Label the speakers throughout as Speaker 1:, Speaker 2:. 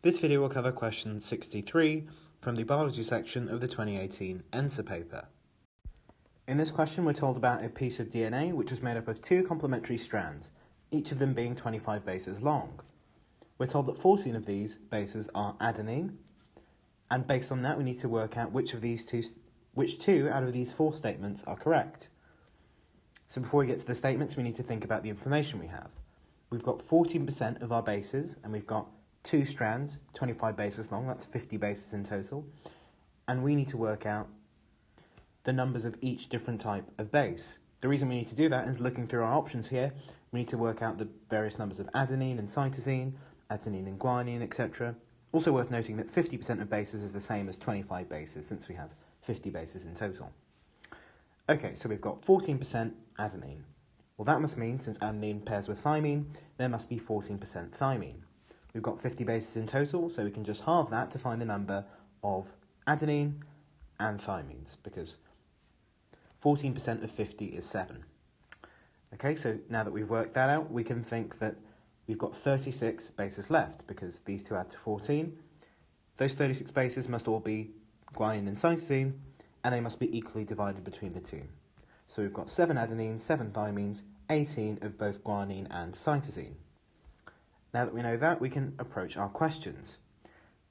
Speaker 1: This video will cover question 63 from the biology section of the 2018 NSAA paper. In this question, we're told about a piece of DNA which is made up of two complementary strands, each of them being 25 bases long. We're told that 14 of these bases are adenine, and based on that we need to work out which two out of these four statements are correct. So before we get to the statements, we need to think about the information we have. We've got 14% of our bases, and we've got two strands, 25 bases long, that's 50 bases in total, and we need to work out the numbers of each different type of base. The reason we need to do that is looking through our options here, we need to work out the various numbers of adenine and cytosine, adenine and guanine, etc. Also worth noting that 50% of bases is the same as 25 bases, since we have 50 bases in total. Okay, so we've got 14% adenine. Well, that must mean, since adenine pairs with thymine, there must be 14% thymine. We've got 50 bases in total, so we can just halve that to find the number of adenine and thymines, because 14% of 50 is 7. Okay, so now that we've worked that out, we can think that we've got 36 bases left, because these two add to 14. Those 36 bases must all be guanine and cytosine, and they must be equally divided between the two. So we've got 7 adenines, 7 thymines, 18 of both guanine and cytosine. Now that we know that, we can approach our questions.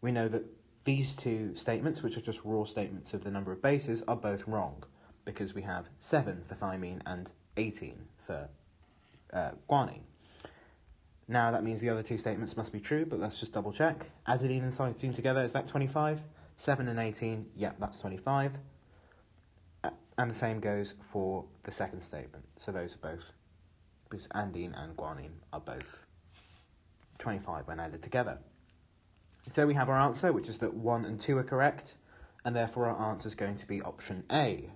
Speaker 1: We know that these two statements, which are just raw statements of the number of bases, are both wrong, because we have 7 for thymine and 18 for guanine. Now that means the other two statements must be true, but let's just double check. Adenine and cytosine together, is that 25? 7 and 18, yep, that's 25. And the same goes for the second statement. So those are both, because adenine and guanine are both 25 when added together. So we have our answer, which is that 1 and 2 are correct, and therefore our answer is going to be option A,